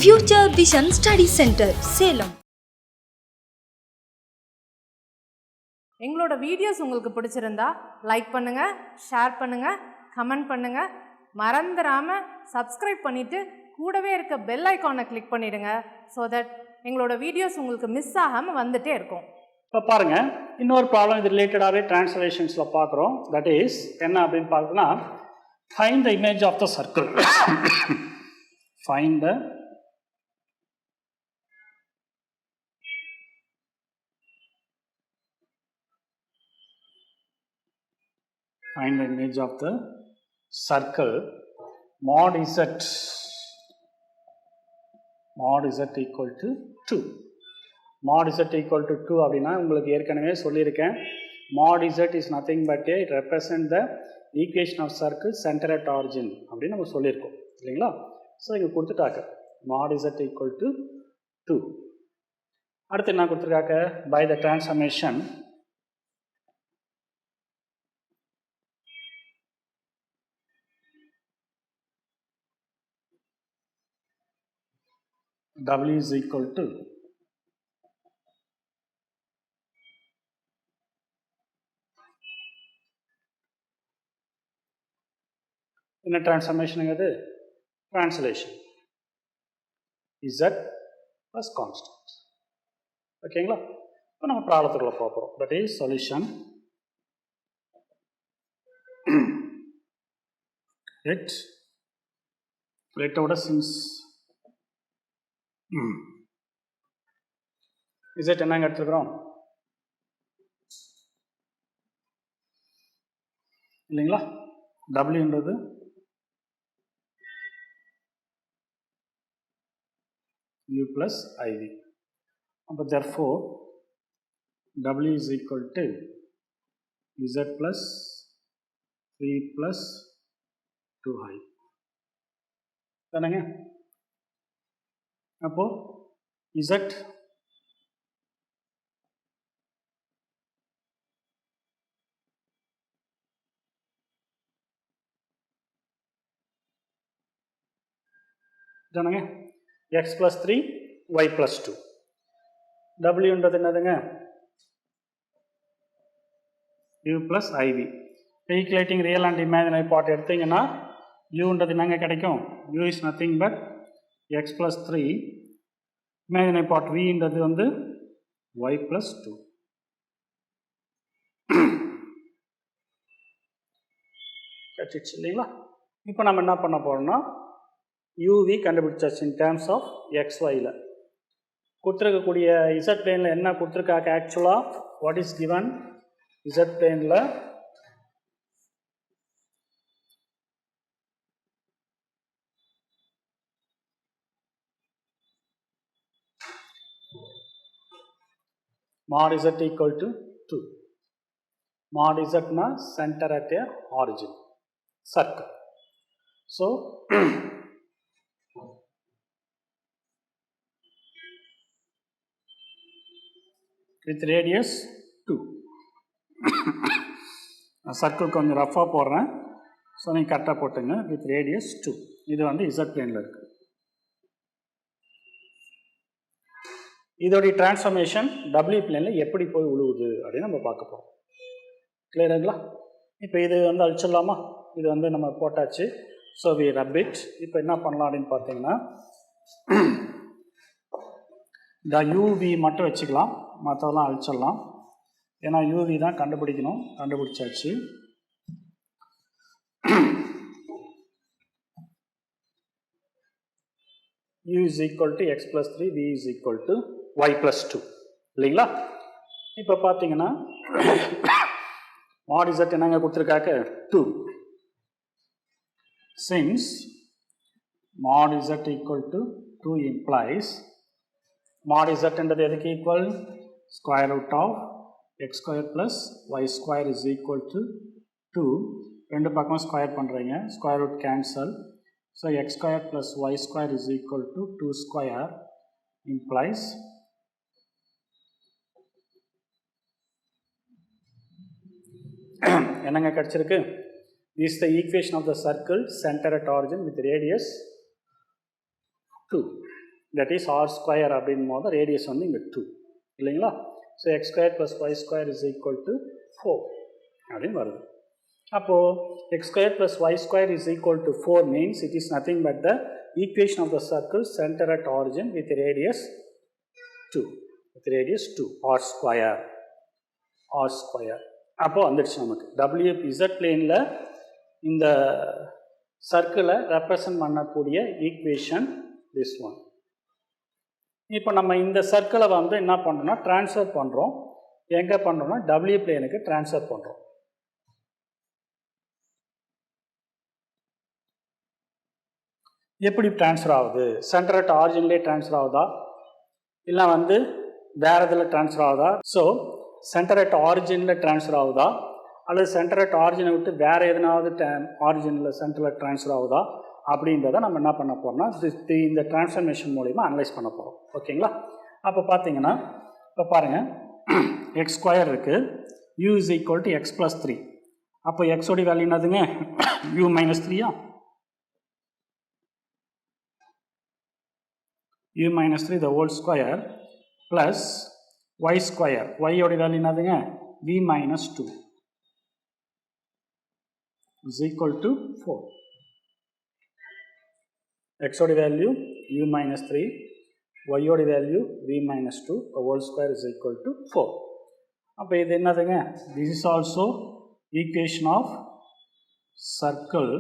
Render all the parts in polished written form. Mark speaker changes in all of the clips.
Speaker 1: Future Vision Study Center, Salem.
Speaker 2: எங்களோட videos உங்களுக்கு பிடிச்சிருந்தா லைக் பண்ணுங்க, ஷேர் பண்ணுங்க, கமெண்ட் பண்ணுங்க. மறந்துடாம சப்ஸ்கிரைப் பண்ணிட்டு கூடவே இருக்க பெல் ஐகானை கிளிக் பண்ணிடுங்க. so that எங்களோட வீடியோஸ் உங்களுக்கு மிஸ் ஆகாம வந்துட்டே இருக்கும்.
Speaker 3: இப்போ பாருங்க, இன்னொரு ப்ராப்ளம் இது ரிலேட்டடாகவே டிரான்ஸ்லேஷன்ஸில் பார்க்குறோம். தட் இஸ் என்ன அப்படின்னு பார்த்தோம்னா, find the image of the circle. Find the image of the circle mod z equal to 2. mod z equal to 2 அப்படின்னா உங்களுக்கு ஏற்கனவே சொல்லியிருக்கேன். mod z is nothing but it represent the equation of circle center at origin அப்படின்னு நம்ம சொல்லியிருக்கோம் இல்லைங்களா. So இங்கே கொடுத்துட்டாக்க mod z equal to 2. அடுத்து என்ன கொடுத்துருக்காக்க, by the transformation W is equal to என்ன டிரான்ஸ்ஃபர்மேஷனுங்கிறது ட்ரான்ஸ்லேஷன் z plus constant. ஓகேங்களா. இப்போ நம்ம ப்ராப்ளத்துக்குள்ள பார்ப்போம். தட் இஸ் சொல்யூஷன் லெட்டோட சின்ஸ் z என்னங்க எடுத்துக்கிறோம் இல்லைங்களா. wன்றது u plus iv. அப்போ therefore w is equal to z plus 3 plus 2i தானேங்க. அப்போ z தானேங்க x plus 3 y plus 2. wன்றது என்னதுங்க u plus iv. Equating real and imaginary part எடுத்தீங்கன்னா uன்றது என்னங்க கிடைக்கும், u is nothing but x plus 3, imaginary part vன்றது வந்து y plus 2. கட்சிச்சு இல்லைங்களா. இப்போ நம்ம என்ன பண்ண போகிறோம்னா, uv கண்டுபிடிச்சாச்சு இன் டேர்ம்ஸ் ஆஃப் xyல. கொடுத்துருக்கக்கூடிய z பிளேனில் என்ன கொடுத்துருக்காக்க, ஆக்சுவலாக வாட் இஸ் கிவன் z பிளேனில் mod z equal to 2. mod z na center at a origin circle. So with radius 2. Circle கொஞ்சம் ரஃபாக போடுறேன், ஸோ நீங்கள் கரெக்டாக போட்டுங்க. With radius 2. இது வந்து z பிளேனில் இருக்குது. இதோடைய டிரான்ஸ்ஃபர்மேஷன் w பிளேனில் எப்படி போய் உழுவுது அப்படின்னு நம்ம பார்க்க போகிறோம். கிளியருங்களா. இப்போ இது வந்து அழிச்சிடலாமா, இது வந்து நம்ம போட்டாச்சு. So we rub it. இப்போ என்ன பண்ணலாம் அப்படின்னு பார்த்தீங்கன்னா, இந்த யூவி மட்டும் வச்சுக்கலாம், மற்றதெல்லாம் அழிச்சிடலாம். ஏன்னா யூவி தான் கண்டுபிடிக்கணும், கண்டுபிடிச்சாச்சு. u is equal to x plus 3, v is equal to y plus 2 இல்லைங்களா. இப்போ பார்த்தீங்கன்னா mod z என்னங்க கொடுத்துருக்காக்க 2. since mod z equal to 2 implies mod z என்றது எதுக்கு equal, square root of x square plus y square is equal to 2. ரெண்டு பக்கமும் square பண்ணுறீங்க, square root cancel. So x square plus y square is equal to 2 square implies என்னங்க கிடைச்சிருக்கு, this is the equation of the circle center at origin with radius 2. That is r square அப்படின் போது radius வந்து இங்கே 2 இல்லைங்களா. So x square plus y square is equal to 4 அப்படின்னு வருது. அப்போது x square plus y square is equal to 4 means it is nothing but the equation of the circle centre at origin with radius 2 r square அப்போது வந்துடுச்சு நமக்கு. WZ பிளேனில் இந்த சர்க்கிளை represent பண்ணக்கூடிய ஈக்குவேஷன் திஸ் ஒன். இப்போ நம்ம இந்த சர்க்கிளை வந்து என்ன பண்ணுறோம்னா ட்ரான்ஸ்ஃபர் பண்ணுறோம். எங்கே பண்ணுறோம்னா W பிளேனுக்கு ட்ரான்ஸ்ஃபர் பண்ணுறோம். எப்படி ட்ரான்ஸ்ஃபர் ஆகுது? சென்டர் அட் ஆரிஜின்லேயே ட்ரான்ஸ்ஃபர் ஆகுதா இல்லை வந்து வேறு இதில் ட்ரான்ஸ்ஃபர் ஆகுதா? ஸோ சென்டர் அட் ஆரிஜினில் ட்ரான்ஸ்ஃபர் ஆகுதா அல்லது சென்டர் அட் ஆரிஜினை விட்டு வேறு எதனாவது ஆரிஜினில் சென்டரில் ட்ரான்ஸ்ஃபர் ஆகுதா அப்படின்றத நம்ம என்ன பண்ண போகிறோம்னா இந்த ட்ரான்ஸ்ஃபர்மேஷன் மூலிமா அனலைஸ் பண்ண போகிறோம். ஓகேங்களா. அப்போ பார்த்தீங்கன்னா இப்போ பாருங்கள் எக்ஸ் ஸ்கொயர் இருக்குது, u is equal to X plus 3. அப்போ எக்ஸோடைய வேல்யூ என்னதுங்க u minus 3யா? u minus 3 the whole square plus y square. y ஓடைய வேல்யூ என்னதுங்க v minus 2 is equal to 4. x ஓடைய வேல்யூ u minus 3, y ஓடைய value v minus 2 the whole square is equal to 4. அப்போ இது என்னதுங்க? this is also equation of circle.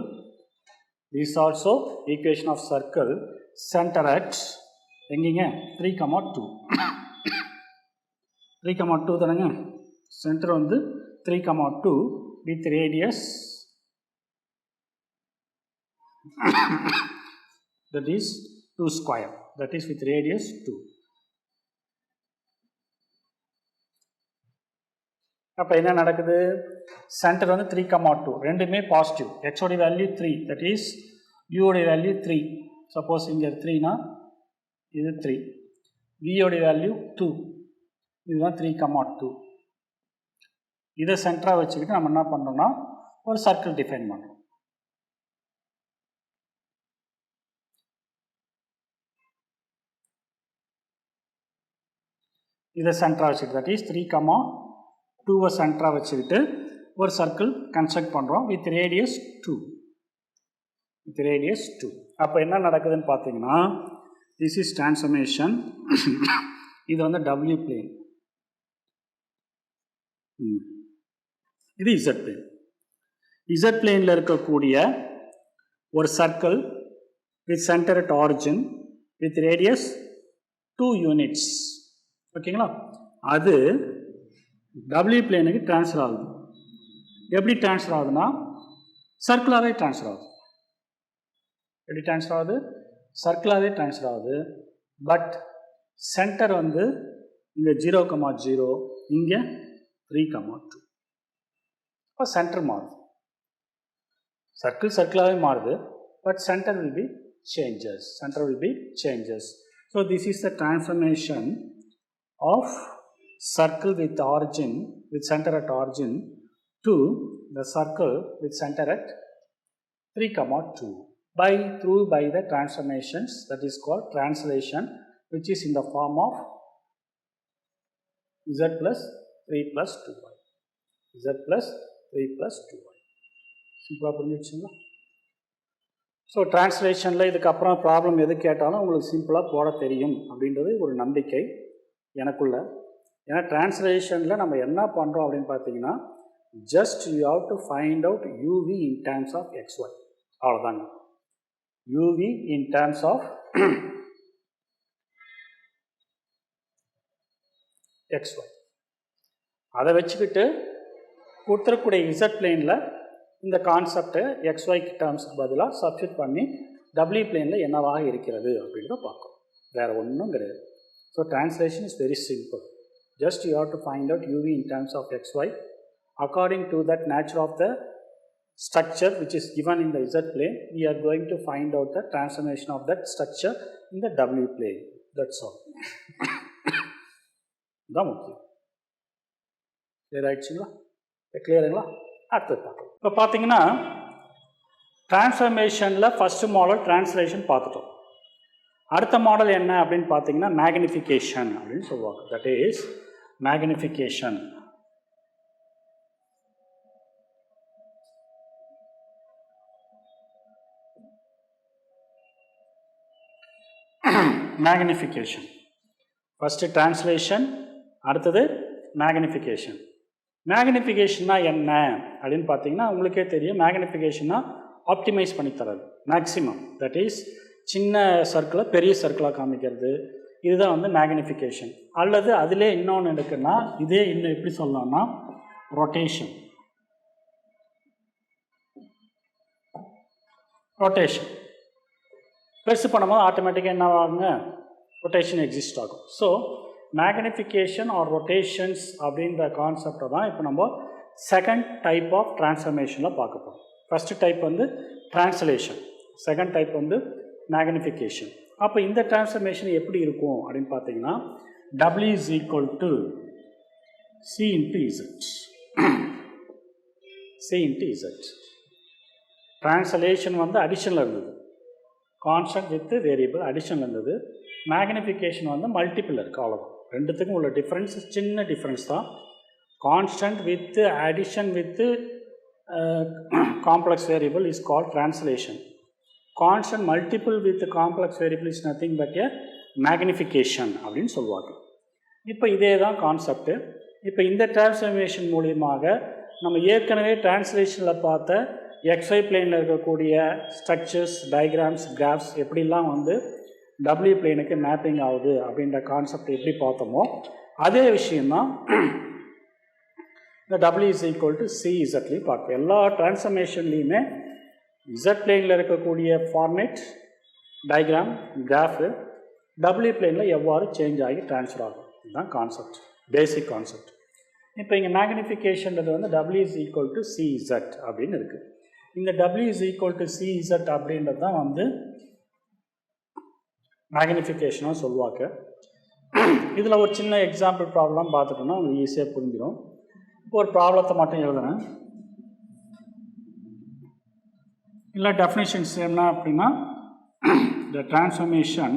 Speaker 3: This is also equation of circle center at எங்கேங்க 3,2 3,2 தானேங்க. Centre வந்து 3,2 with radius that is 2 square, that is with radius 2. அப்போ என்ன நடக்குது? Centre வந்து 3,2 ரெண்டுமே பாசிட்டிவ். x ஓடைய வேல்யூ 3 that is u ஓடைய வேல்யூ 3. சப்போஸ் இங்கே 3னா இது 3, v ஓடைய வேல்யூ 2, இதுதான் 3,2. இதை சென்டராக வச்சுக்கிட்டு நம்ம என்ன பண்ணுறோம்னா ஒரு சர்க்கிள் டிஃபைன் பண்ணுறோம். இதை சென்டராக வச்சுக்கிட்டு தட் இஸ் 3,2 சென்டராக வச்சுக்கிட்டு ஒரு சர்க்கிள் கன்ஸ்ட்ரக்ட் பண்ணுறோம் வித் ரேடியஸ் 2. அப்போ என்ன நடக்குதுன்னு பார்த்தீங்கன்னா this is transformation. இது வந்து W plane, இது Z plane. Z planeல இருக்கக்கூடிய ஒரு circle with center at origin with radius 2 units. ஓகேங்களா. அது W planeக்கு ட்ரான்ஸ்ஃபர் ஆகுது. எப்படி ட்ரான்ஸ்ஃபர் ஆகுதுன்னா சர்க்கிளாகவே ட்ரான்ஸ்ஃபர் ஆகுது. எப்படி ட்ரான்ஸ்ஃபர் ஆகுது? சர்க்கிளாகவே ட்ரான்ஸ்ஃபர் ஆகுது. பட் சென்டர் வந்து இங்கே 0,0, இங்கே 3,2. இப்போ சென்டர் மாறுது. சர்க்கிளாகவே மாறுது but centre will be changes. So this is the transformation of circle with origin with center at origin to the circle with center at 3,2 by the transformations that is called translation, which is in the form of z plus 3 plus 2y. z plus 3 plus 2y. சிம்பிளாக புரிஞ்சிடுச்சுங்களா. So டிரான்ஸ்லேஷனில் இதுக்கப்புறம் problem எது கேட்டாலும் உங்களுக்கு சிம்பிளாக போட தெரியும் அப்படின்றது ஒரு நம்பிக்கை எனக்குள்ள. ஏன்னா டிரான்ஸ்லேஷனில் நம்ம என்ன பண்ணுறோம் அப்படின்னு பார்த்தீங்கன்னா just you have to find out UV in terms of xy. அவ்வளோதாங்க. UV in terms of xy. அதை வச்சுக்கிட்டு கொடுத்துருக்கூடிய இசட் பிளேனில் இந்த கான்செப்டை xy டேர்ம்ஸுக்கு பதிலாக சப்ஸ்டிட் பண்ணி w பிளேனில் என்னவாக இருக்கிறது அப்படின்றத பார்க்கணும். வேறு ஒன்றும் கிடையாது. So translation is very simple. Just you have to find out uv in terms of xy according to that nature of the structure which is given in the z plane. We are going to find out the transformation of that structure in the w plane. That's all. தான் முக்கியம். Clear ஆகிடுச்சுங்களா? கிளியருங்களா? அடுத்தது பார்க்கலாம். இப்போ பார்த்தீங்கன்னா டிரான்ஸ்ஃபர்மேஷனில் first model translation பார்த்துட்டோம். அடுத்த model என்ன அப்படின்னு பார்த்தீங்கன்னா மேக்னிஃபிகேஷன் அப்படின்னு சொல்லுவாங்க. That is magnification. Magnification first translation, அடுத்தது மேக்னிஃபிகேஷன். மேக்னிஃபிகேஷன்னா என்ன அப்படின்னு பார்த்தீங்கன்னா உங்களுக்கே தெரியும். மேக்னிஃபிகேஷன்னா ஆப்டிமைஸ் பண்ணி தரது, மேக்ஸிமம். தட் இஸ் சின்ன சர்க்கிளை பெரிய சர்க்கிளாக காமிக்கிறது. இதுதான் வந்து மேக்னிஃபிகேஷன். அல்லது அதிலே இன்னொன்று இருக்குன்னா இதே இன்னும் எப்படி சொல்லலாம்னா ரொட்டேஷன். ரொட்டேஷன் பெருசு பண்ணும்போது ஆட்டோமேட்டிக்காக என்ன ஆகுங்க, ரொட்டேஷன் எக்ஸிஸ்ட் ஆகும். ஸோ மேக்னிஃபிகேஷன் ஆர் ரொட்டேஷன்ஸ் அப்படின்ற கான்செப்டை தான் இப்போ நம்ம செகண்ட் டைப் ஆஃப் டிரான்ஸ்ஃபர்மேஷனில் பார்க்க போகிறோம். ஃபஸ்ட்டு டைப் வந்து டிரான்ஸ்லேஷன், செகண்ட் டைப் வந்து மேக்னிஃபிகேஷன். அப்போ இந்த டிரான்ஸ்ஃபர்மேஷன் எப்படி இருக்கும் அப்படின்னு பார்த்தீங்கன்னா W is equal to C into Z. C into Z. Translation வந்து அடிஷனில் இருந்தது, கான்ஸ்டன்ட் வித் வேரியபிள் அடிஷனில் இருந்தது. மேக்னிஃபிகேஷன் வந்து மல்டிபிள் இருக்குது. அவ்வளோதான். ரெண்டுத்துக்கும் உள்ள டிஃப்ரென்ஸ் சின்ன டிஃப்ரென்ஸ் தான். Constant with addition with complex variable is called translation. Constant multiple with complex variable is nothing but a magnification அப்படின்னு சொல்லுவாங்க. இப்போ இதே தான் கான்செப்ட்டு. இப்போ இந்த டிரான்ஸ்ஃபர்மேஷன் மூலியமாக நம்ம ஏற்கனவே டிரான்ஸ்லேஷனில் பார்த்த XY பிளேனில் இருக்கக்கூடிய ஸ்ட்ரக்சர்ஸ், டயக்ராம்ஸ், கிராஃப்ஸ் எப்படிலாம் வந்து W பிளேனுக்கு மேப்பிங் ஆகுது அப்படின்ற கான்செப்ட் எப்படி பார்த்தோமோ அதே விஷயந்தான் இந்த W is equal to CZலையும் பார்ப்போம். எல்லா டிரான்ஸ்ஃபர்மேஷன்லேயுமே Z பிளேனில் இருக்கக்கூடிய ஃபார்மேட், டயக்ராம், கிராஃபு W பிளேனில் எவ்வாறு சேஞ்ச் ஆகி ட்ரான்ஸ்ஃபர் ஆகும், இதுதான் கான்செப்ட், பேசிக் கான்செப்ட். இப்போ இங்கே மேக்னிஃபிகேஷன்றது வந்து W is equal to CZ அப்படின்னு இருக்குது. இந்த W is equal to CZ அப்படின்றது தான் வந்து மேக்னிஃபிகேஷனாக சொல்லுவாங்க. இதில் ஒரு சின்ன எக்ஸாம்பிள் ப்ராப்ளம் பார்த்துட்டோம்னா உங்களுக்கு ஈஸியாக புரிஞ்சிடும். இப்போ ஒரு ப்ராப்ளத்தை மட்டும் எழுதுறேன். இல்லை டெஃபினிஷன்ஸ் என்ன அப்படின்னா the transformation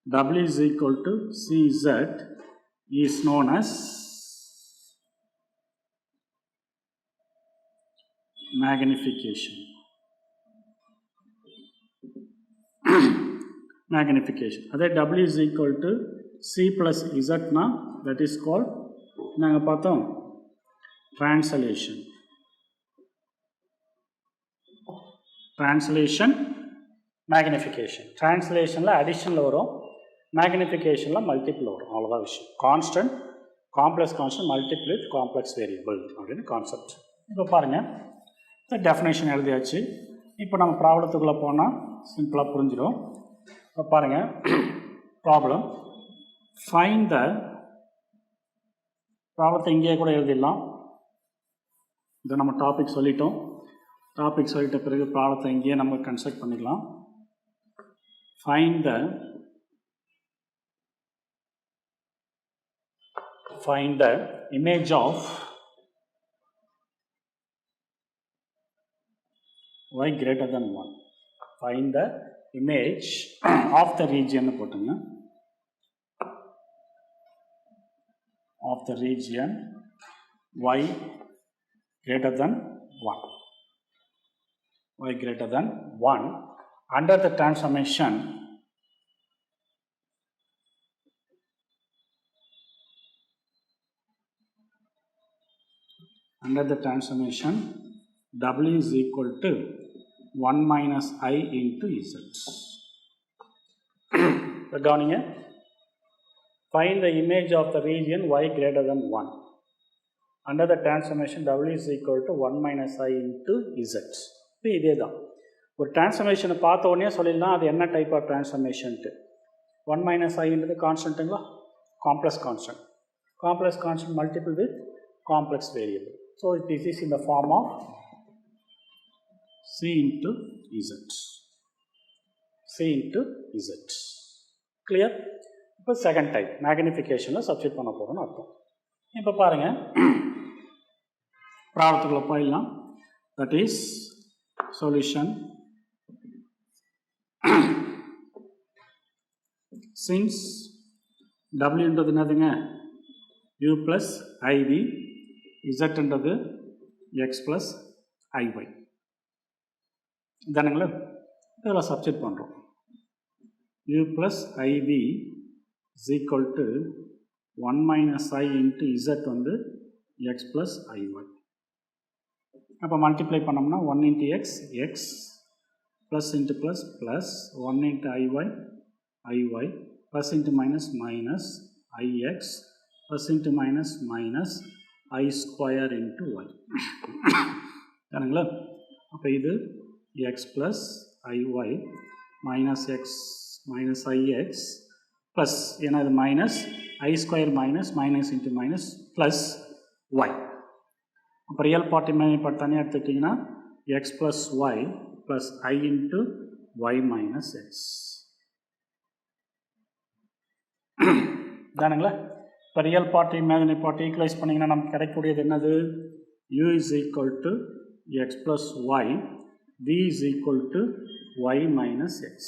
Speaker 3: W is equal to CZ is known as magnification. Magnification. That W is equal to C plus Z na, that is called நாங்கள் பார்த்தோம் translation. Translation, magnification. Translationல additionல வரும், மேக்னிஃபிகேஷனில் மல்டிபிள் வரும். அவ்வளோதான் விஷயம். Constant, complex constant, multiple with complex variable அப்படின்னு concept. இப்போ பாருங்கள், definition எழுதியாச்சு. இப்போ நம்ம ப்ராப்ளத்துக்குள்ளே போனால் சிம்பிளாக புரிஞ்சிடும். இப்போ பாருங்கள், ப்ராப்ளம் ஃபைண்ட் த, ப்ராப்ளத்தை இங்கேயே கூட எழுதிடலாம். இதை நம்ம டாபிக் சொல்லிட்டோம். டாபிக் சொல்லிட்ட பிறகு ப்ராப்ளத்தை இங்கேயே நம்ம கன்ஸ்ட்ரக்ட் பண்ணிக்கலாம். Find the image of y greater than 1. Find the image of the region போட்டுங்க, of the region y greater than 1. Y greater than 1 under the transformation W is equal to 1 minus I into Z. கவனிங்க, find the image of the region y greater than 1 under the transformation W is equal to 1 minus I into Z. இப்போ இதே தான். ஒரு டிரான்ஸ்ஃபர்மேஷனை பார்த்த உடனே சொல்லிடலாம் அது என்ன டைப் ஆஃப் டிரான்ஸ்ஃபர்மேஷன்ட்டு. 1 minus I-ன்றது கான்ஸ்டன்ட்டுங்களா, complex constant. Complex constant multiple with complex variable. So this is in the form of C into Z. C into Z. Clear? இப்போ செகண்ட் டைப் மேக்னிஃபிகேஷனில் சப்ஸ்டிட் பண்ண போகிறோம்னு அர்த்தம். இப்போ பாருங்கள், ப்ராப்ளத்துக்குள்ளே போயிடலாம். that is solution. Since w என்றது என்னதுங்க u plus iv, z என்றது x plus iy. இதானுங்களா? இதெல்லாம் சப்ஸ்டிட் பண்ணுறோம். u plus iv is equal to 1 minus I into z வந்து x plus iy. அப்போ மல்டிப்ளை பண்ணோம்னா 1 into x, x plus into plus plus 1 into iy, iy plus into minus minus ix plus into minus minus I square into y. சரிங்களா? அப்போ இது x plus iy minus x minus ix plus ஏன்னா இது minus I square minus minus into minus plus y. அப்போ real part imaginary part தனியாக எடுத்துக்கிட்டிங்கன்னா x plus y plus I into y minus x. தானுங்களா? இப்போ real part imaginary part equalise பண்ணிங்கன்னா நமக்கு கிடைக்கக்கூடியது என்னது? u is equal to x plus y, v is equal to y minus x.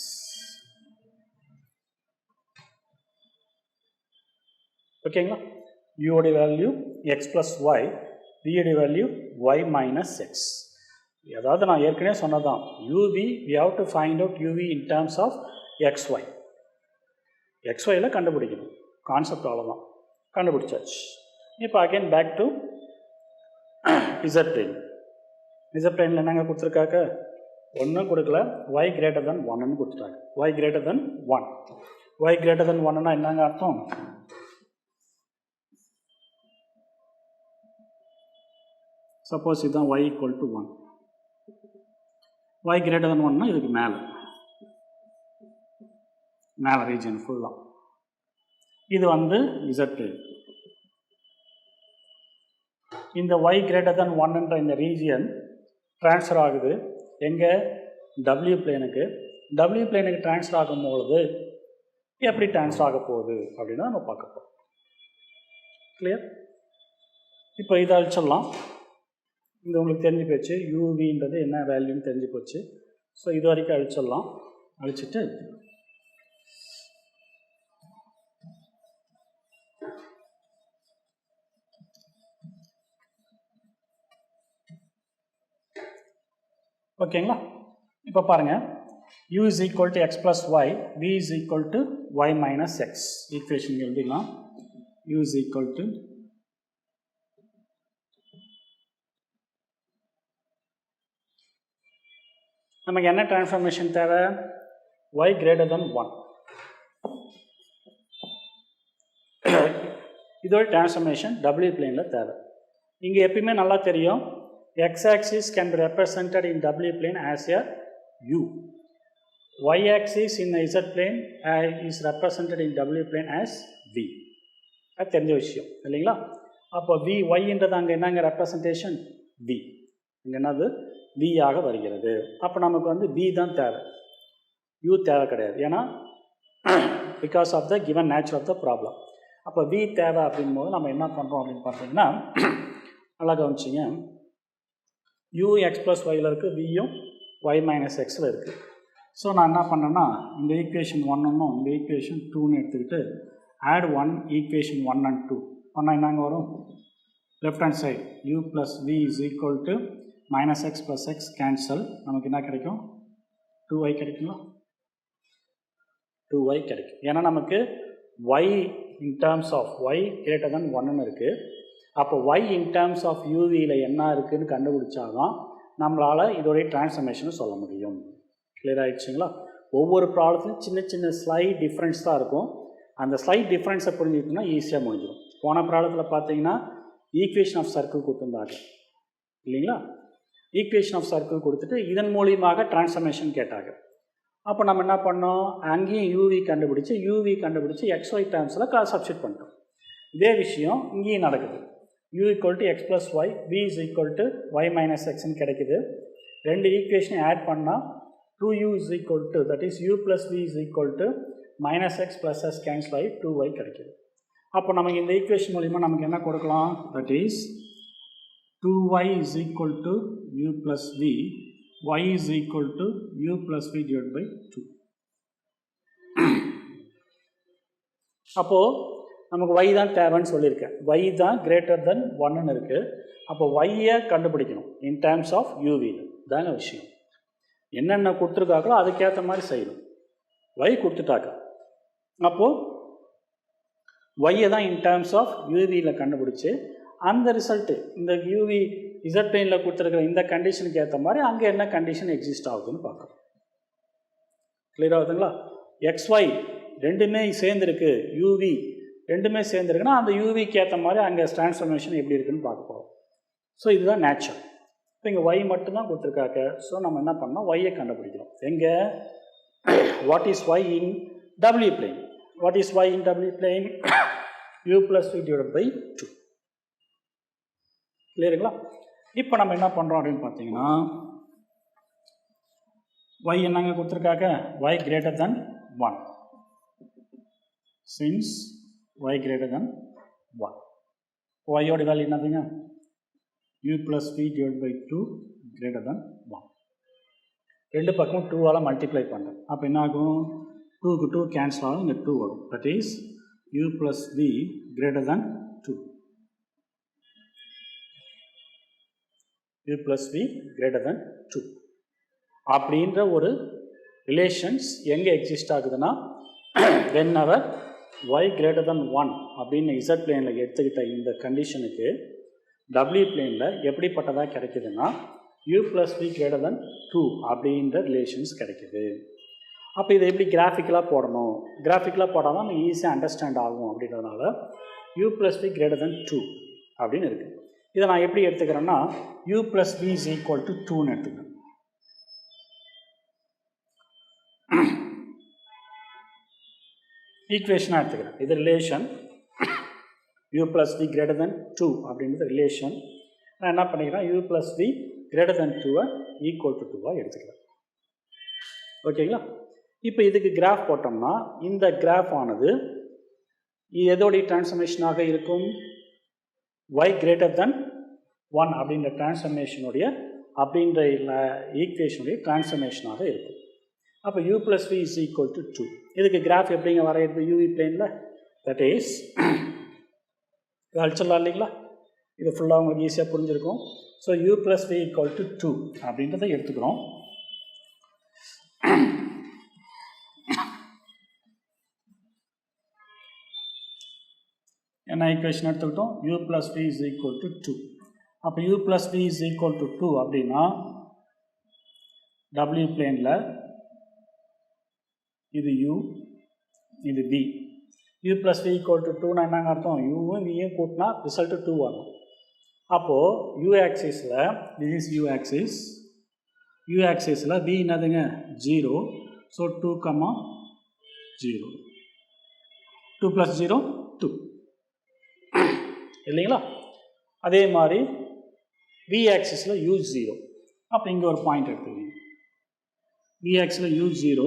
Speaker 3: ஓகேங்களா? u உடைய value x plus y, v உடைய value y minus x. அதாவது நான் ஏற்கனவே சொன்னதான் uv we have to find out uv in terms of xy. xyல கண்டுபிடிக்கணும். Concept அவ்வளோதான். கண்டுபிடிச்சாச்சு. இப்போ again back to z plane. z planeல என்னங்க கொடுத்துருக்காக்க? ஒன்றும் கொடுக்கல, y greater than 1ன்னு கொடுத்துட்டாங்க. y greater than 1. y greater than 1ன்னா என்னங்க அர்த்தம்? சப்போஸ் இதுதான் y equal to 1. y greater than 1னா இதுக்கு மேலே ரீஜன் ஃபுல்லாக. இது வந்து z plane. இந்த y greater than 1ன்ற இந்த ரீஜியன் ட்ரான்ஸ்ஃபர் ஆகுது எங்கே? w பிளேனுக்கு. w பிளேனுக்கு ட்ரான்ஸ்ஃபர் ஆகும்பொழுது எப்படி ட்ரான்ஸ்ஃபர் ஆக போகுது அப்படின்னு நம்ம பார்க்க போகிறோம். கிளியர்? இப்போ இதை அழிச்சிடலாம். இது உங்களுக்கு தெரிஞ்சு போச்சு, யூவின்றது என்ன வேல்யூன்னு தெரிஞ்சு போச்சு. ஸோ இது வரைக்கும் அழிச்சிடலாம். அழிச்சிட்டு ஓகேங்களா? இப்போ பாருங்கள், u is equal to x plus y, v is equal to y minus x. Equation எழுதிக்கலாம். u is equal to நமக்கு என்ன டிரான்ஸ்ஃபர்மேஷன் தேவை? y greater than 1. இதோட டிரான்ஸ்ஃபர்மேஷன் w பிளேனில் தேவை. இங்கே எப்பயுமே நல்லா தெரியும், x-axis can be represented in w plane as a u. y-axis in the z plane is represented in w plane as v. அது தெரிஞ்ச விஷயம் இல்லைங்களா? அப்போ v, yன்றது அங்கே என்னங்க ரெப்ரசன்டேஷன்? v. இங்கே என்னது? v ஆக வருகிறது. அப்போ நமக்கு வந்து v தான் தேவை, u தேவை கிடையாது. ஏன்னா because of the given nature of the problem. அப்போ v தேவை அப்படிங்கும்போது நம்ம என்ன பண்ணுறோம் அப்படின்னு பார்த்தீங்கன்னா, நல்லா கவனிச்சிங்க, u x plus yல இருக்குது, vயும் y minus xல இருக்குது. ஸோ நான் என்ன பண்ணேன்னா, இந்த ஈக்குவேஷன் 1ன்னும் இந்த ஈக்குவேஷன் 2ன்னு எடுத்துக்கிட்டு ஆட் 1 ஈக்குவேஷன் 1 and 2 பண்ணால் என்னங்க வரும்? Left hand side u plus v is equal to minus x plus x cancel. நமக்கு என்ன கிடைக்கும்? 2y கிடைக்குங்களா? 2y கிடைக்கும். ஏன்னா நமக்கு y in terms of y greater than 1ன்னு இருக்குது. அப்போ y in terms of uவியில் என்ன இருக்குதுன்னு கண்டுபிடிச்சாதான் நம்மளால் இதோடைய டிரான்ஸ்ஃபர்மேஷனை சொல்ல முடியும். கிளியர் ஆகிடுச்சுங்களா? ஒவ்வொரு ப்ராப்ளத்துலையும் சின்ன சின்ன ஸ்லைட் டிஃப்ரென்ஸ் தான் இருக்கும். அந்த ஸ்லைட் டிஃப்ரென்ஸை புரிஞ்சுக்கிட்டோம்னா ஈஸியாக முடிஞ்சிடும். போன ப்ராப்ளத்தில் பார்த்தீங்கன்னா ஈக்குவேஷன் ஆஃப் சர்க்கிள் கொடுத்துருந்தாங்க இல்லைங்களா? ஈக்குவேஷன் ஆஃப் சர்க்கிள் கொடுத்துட்டு இதன் மூலியமாக டிரான்ஸ்ஃபர்மேஷன் கேட்டாங்க. அப்போ நம்ம என்ன பண்ணோம்? அங்கேயும் யூவி கண்டுபிடிச்சி xy டேர்ம்ஸில் சப்ஸ்டிட் பண்ணிட்டோம். இதே விஷயம் இங்கேயும் நடக்குது. u equal to x plus y, v is equal to y minus xன்னு கிடைக்குது. ரெண்டு ஈக்குவேஷனை ஆட் பண்ணால் 2u is equal to, that is u plus v is equal to minus x plus s cancel ஆகி 2y கிடைக்குது. அப்போ நமக்கு இந்த equation மூலிமா நமக்கு என்ன கொடுக்கலாம்? that is 2y is equal to u plus v, y is equal to u plus v divided by 2. அப்போது நமக்கு y தான் தேவைன்னு சொல்லியிருக்கேன். y தான் கிரேட்டர் தென் 1ன்னு இருக்குது. அப்போ y-ஐ கண்டுபிடிக்கணும் இன் டேர்ம்ஸ் ஆஃப் யூவியில் தாங்க விஷயம். என்னென்ன கொடுத்துருக்காங்களோ அதுக்கேற்ற மாதிரி செய்யணும். y கொடுத்துட்டாக்க அப்போது y-ஐ தான் இன் டேர்ம்ஸ் ஆஃப் யூவியில் கண்டுபிடிச்சி அந்த ரிசல்ட்டு இந்த யூவி இசட் பிளேனில் கொடுத்துருக்கிற இந்த கண்டிஷனுக்கு ஏற்ற மாதிரி அங்கே என்ன கண்டிஷன் எக்ஸிஸ்ட் ஆகுதுன்னு பார்க்குறோம். கிளியர் ஆகுதுங்களா? XY ரெண்டுமே சேர்ந்துருக்கு, யூவி ரெண்டுமே சேர்ந்துருக்குன்னா அந்த யூவிக்கு ஏற்ற மாதிரி அங்கே ட்ரான்ஸ்ஃபர்மேஷன் எப்படி இருக்குன்னு பார்க்க போகிறோம். ஸோ இதுதான் நேச்சர். இப்போ இங்கே y மட்டும்தான் கொடுத்துருக்காக்க. ஸோ நம்ம என்ன பண்ணோம், y-ஐ கண்டுபிடிக்கிறோம். எங்கே what is y in W plane? What is y in W plane? u plus v divided by 2. கிளியருங்களா? இப்போ நம்ம என்ன பண்ணுறோம் அப்படின்னு பார்த்தீங்கன்னா y என்னங்க கொடுத்துருக்காக்க, y greater than 1. Since y greater than 1, y ஓட வேல்யூ என்னதுங்க, u plus v divided by 2 greater than 1. ரெண்டு பக்கமும் 2ஆல் மல்டிப்ளை பண்ணுறேன். அப்போ என்ன ஆகும், 2க்கு 2 கேன்சல் ஆகும், இங்கே 2 வரும். That is u plus v greater than 2. u plus v greater than 2 அப்படின்ற ஒரு ரிலேஷன்ஸ் எங்கே எக்ஸிஸ்ட் ஆகுதுன்னா whenever y greater than 1 அப்படின்னு z பிளேனில் எடுத்துக்கிட்ட இந்த கண்டிஷனுக்கு w பிளேனில் எப்படிப்பட்டதாக கிடைக்குதுன்னா u plus v greater than 2 அப்படின்ற ரிலேஷன்ஸ் கிடைக்குது. அப்போ இதை எப்படி கிராஃபிக்கலாக போடணும், கிராஃபிக்கலாக போட்டால் தான் நம்ம ஈஸியாக அண்டர்ஸ்டாண்ட் ஆகும் அப்படின்றதுனால u plus v greater than 2 அப்படின்னு இருக்குது. இதை நான் எப்படி எடுத்துக்கிறேன்னா u plus v is equal to 2ன்னு எடுத்துக்கிறேன். ஈக்குவேஷனாக எடுத்துக்கிறேன். இது relation u plus v greater than 2 அப்படின்றது ரிலேஷன். நான் என்ன பண்ணிக்கிறேன், u plus v greater than 2-ஐ ஈக்குவல் டு 2-ஆக எடுத்துக்கிறேன். ஓகேங்களா? இப்போ இதுக்கு கிராஃப் போட்டோம்னா இந்த கிராஃப் ஆனது எதோடைய டிரான்ஸ்ஃபர்மேஷனாக இருக்கும், y greater than 1 அப்படின்ற டிரான்ஸ்ஃபர்மேஷனுடைய அப்படின்ற ஈக்குவேஷனுடைய டிரான்ஸ்ஃபர்மேஷனாக இருக்கும். அப்போ u plus v is equal to 2. இதுக்கு கிராஃப் எப்படிங்க வரையிறது யூவி பிளேனில், தட் இஸ் அழிச்சிடலாம் இல்லைங்களா? இது ஃபுல்லாக உங்களுக்கு ஈஸியாக புரிஞ்சிருக்கும். So u plus v equal to 2 அப்படின்றத எடுத்துக்கிறோம். என்ன ஈக்குவேஷன் எடுத்துக்கிட்டோம், u plus v is equal to 2. அப்போ u plus v is equal to 2 அப்படின்னா w பிளேனில் இது u, இது v. u plus v equal to 2னா என்னங்க அர்த்தம், uவும் vயும் கூட்டினா ரிசல்ட்டு 2 வரும். அப்போது u ஆக்சிஸில் this is u axis, u ஆக்சிஸில் v என்னதுங்க 0. ஸோ 2, 0. 2 plus 0 2 இல்லைங்களா? அதே மாதிரி v ஆக்சிஸில் u 0. அப்போ இங்கே ஒரு பாயிண்ட் எடுத்துக்கோங்க, v ஆக்சிஸில் u 0.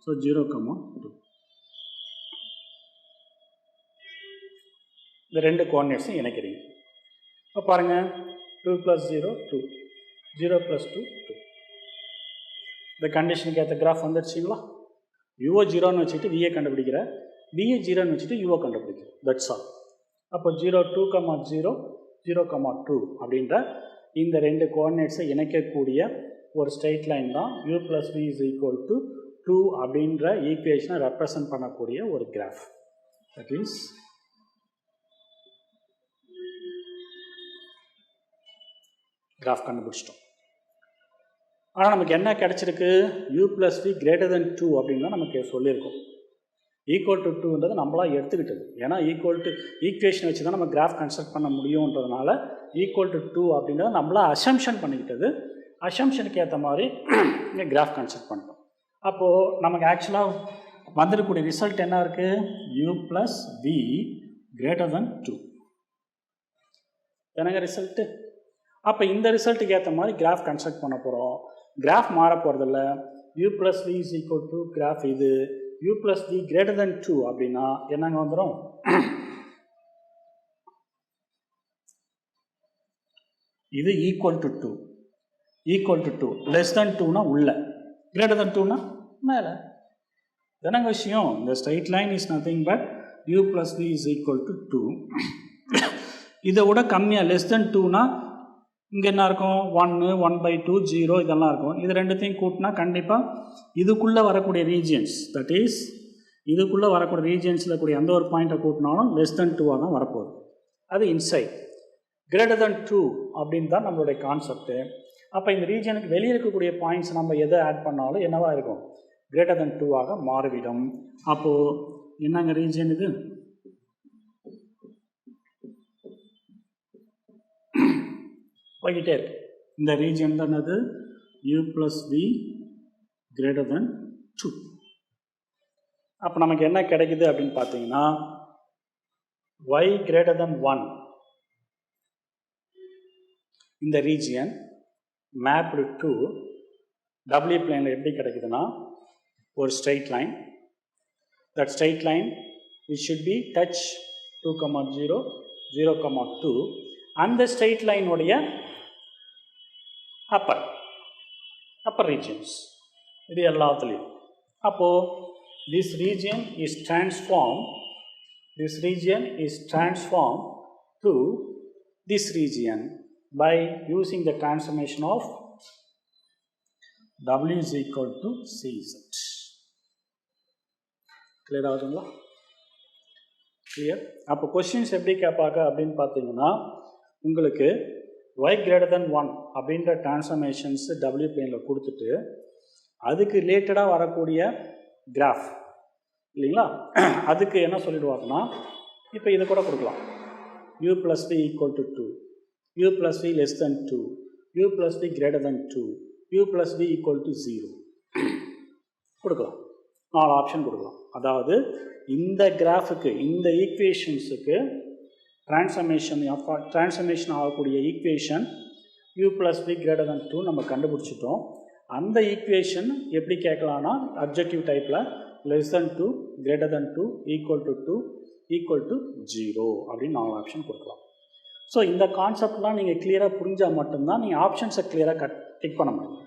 Speaker 3: ஸோ 0, 2. இந்த ரெண்டு கோஆர்டினேட்ஸும் இணைக்கிறீங்க. இப்போ பாருங்கள் 2 plus 0 2, 0 plus 2 2. இந்த கண்டிஷனுக்கு ஏற்ற கிராஃப் வந்துடுச்சிங்களா? யூஓ 0ன்னு வச்சுட்டு விஏ கண்டுபிடிக்கிற, விஏ 0ன்னு வச்சுட்டு யூஓ கண்டுபிடிக்கிற, தட்ஸ் ஆல். அப்போ 0 2, 0 0, 2 அப்படின்ற இந்த ரெண்டு கோஆர்டினேட்ஸை இணைக்கக்கூடிய ஒரு ஸ்ட்ரெயிட் லைன் தான் u plus v is equal to 2 அப்படின்ற ஈக்குவேஷனை ரெப்ரசன்ட் பண்ணக்கூடிய ஒரு கிராஃப். தட் இஸ் கிராஃப் கண்டுபிடிச்சிட்டோம். ஆனால் நமக்கு என்ன கிடச்சிருக்கு, u plus v greater than 2 அப்படின்னு தான் நமக்கு சொல்லியிருக்கோம். ஈக்குவல் டு 2ன்றது நம்மளாக எடுத்துக்கிட்டது. ஏன்னா ஈக்குவல் டு ஈக்குவேஷன் வச்சு தான் நம்ம கிராஃப் கன்ஸ்ட்ரக்ட் பண்ண முடியுன்றதுனால ஈக்குவல் டு 2 அப்படின்றத நம்மளாக அசம்ஷன் பண்ணிக்கிட்டது. அசம்ஷனுக்கு ஏற்ற மாதிரி இங்கே கிராஃப் கன்ஸ்ட்ரக்ட் பண்ணிட்டோம். அப்போது நமக்கு ஆக்சுவலாக வந்துடக்கூடிய ரிசல்ட் என்ன இருக்குது, u plus v greater than 2 என்னங்க ரிசல்ட்டு. அப்போ இந்த ரிசல்ட்டுக்கு ஏற்ற மாதிரி கிராஃப் கன்ஸ்ட்ரக்ட் பண்ண போகிறோம். கிராஃப் மாற போகிறதில்ல. u plus v is equal to graph இது u plus v greater than 2 அப்படின்னா என்னங்க வந்துடும், இது ஈக்குவல் டு 2. ஈக்குவல் டு 2, லெஸ் தென் 2னா உள்ள, கிரேட்டர் தென் 2னா மேலே. தானங்க விஷயம். இந்த straight line is nothing but u plus v is equal to 2. இதை விட கம்மியாக லெஸ் தென் 2னா இங்கே என்ன இருக்கும், 1, 1/2, 0 இதெல்லாம் இருக்கும். இது ரெண்டுத்தையும் கூட்டினா கண்டிப்பாக இதுக்குள்ளே வரக்கூடிய ரீஜியன்ஸ், தட் இஸ் இதுக்குள்ளே வரக்கூடிய ரீஜியன்ஸில் கூடிய எந்த ஒரு பாயிண்ட்டை கூட்டினாலும் லெஸ் தென் 2ஆக தான் வரப்போகுது. அது இன்சைட். கிரேட்டர் தென் 2 அப்படின்னு தான் நம்மளுடைய கான்செப்ட்டு. அப்போ இந்த ரீஜனுக்கு வெளியே இருக்கக்கூடிய பாயிண்ட்ஸ் நம்ம எதை ஆட் பண்ணாலும் என்னவா இருக்கும், கிரேட்டர் தென் 2ஆக மாறிவிடும். அப்போது என்னங்க ரீஜன் இது, போய்கிட்டே இருக்கு. இந்த ரீஜன் தான் அது u plus v greater than 2. அப்போ நமக்கு என்ன கிடைக்குது அப்படின்னு பார்த்தீங்கன்னா y கிரேட்டர் தென் 1 இந்த ரீஜியன் மேப்டு டு w பிளேனில் எப்படி கிடைக்குதுன்னா ஒரு straight line. That straight line it should be touch 2, 0, 2. அந்த ஸ்ட்ரைட் லைனுடைய அப்பர் ரீஜியன்ஸ் இது எல்லாத்துலேயும். அப்போது this region is transformed to this region by using the transformation of w is equal to cz. Clear ஆகுதுங்களா? Clear. அப்போ கொஸ்டின்ஸ் எப்படி கேட்பாங்க அப்படின்னு பார்த்தீங்கன்னா உங்களுக்கு y greater than 1 அப்படின்ற டிரான்ஸ்ஃபர்மேஷன்ஸ் w பிளேனில் கொடுத்துட்டு அதுக்கு ரிலேட்டடாக வரக்கூடிய கிராஃப் இல்லைங்களா, அதுக்கு என்ன சொல்லிடுவாங்கன்னா இப்போ இதை கூட கொடுக்கலாம், u plus v equal to 2, u plus v less than 2, u plus v greater than 2, u plus v equal to 0 கொடுக்கலாம். 4 ஆப்ஷன் கொடுக்கலாம். அதாவது இந்த கிராஃபுக்கு, இந்த ஈக்குவேஷன்ஸுக்கு டிரான்ஸ்ஃபர்மேஷன் ஆகக்கூடிய equation u plus v greater than 2 நம்ம கண்டுபிடிச்சிட்டோம். அந்த ஈக்குவேஷன் எப்படி கேட்கலான்னா அப்ஜெக்டிவ் டைப்பில் less than 2, greater than 2, equal to 2, equal to 0 அப்படின்னு 4 ஆப்ஷன் கொடுக்கலாம். ஸோ இந்த கான்செப்ட்லாம் நீங்கள் கிளியராக புரிஞ்சால் மட்டும்தான் நீங்கள் ஆப்ஷன்ஸை கிளியராக டிக் பண்ண முடியும்.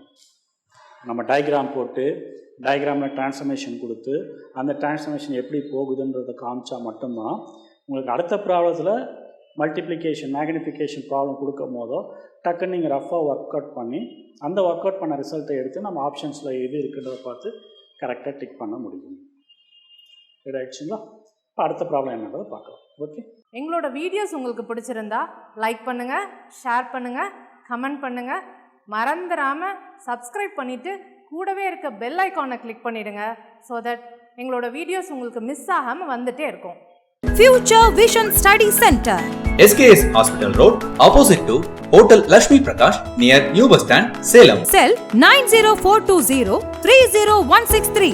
Speaker 3: நம்ம டயக்ராம் போட்டு டயக்ராமில் டிரான்ஸ்ஃபர்மேஷன் கொடுத்து அந்த டிரான்ஸ்ஃபர்மேஷன் எப்படி போகுதுன்றதை காமிச்சா மட்டும்தான் உங்களுக்கு அடுத்த ப்ராப்ளத்தில் மல்டிப்ளிகேஷன் மேக்னிஃபிகேஷன் ப்ராப்ளம் கொடுக்கும் போதோ டக்குன்னு நீங்கள் ரஃபாக ஒர்க் அவுட் பண்ணி அந்த ஒர்க் அவுட் பண்ண ரிசல்ட்டை எடுத்து நம்ம ஆப்ஷன்ஸில் எது இருக்குன்றதை பார்த்து கரெக்டாக டிக் பண்ண முடியும். ரெடி ஆகிடுச்சுங்களா? இப்போ அடுத்த ப்ராப்ளம் என்னன்றதை பார்க்கலாம். ஓகே,
Speaker 2: எங்களோட வீடியோஸ் உங்களுக்கு பிடிச்சிருந்தா லைக் பண்ணுங்கள், ஷேர் பண்ணுங்கள், கமெண்ட் பண்ணுங்கள். மறந்துடாமல் சப்ஸ்கிரைப் பண்ணிவிட்டு கூடவே இருக்க பெல் ஐக்கானை கிளிக் பண்ணிவிடுங்க. ஸோ தட் எங்களோட வீடியோஸ் உங்களுக்கு மிஸ் ஆகாமல் வந்துட்டே இருக்கும்.
Speaker 1: Future Vision Study Center,
Speaker 4: SKS Hospital Road, opposite to Hotel Lakshmi Prakash, near New Bus Stand, Salem.
Speaker 1: Cell 90420 30163.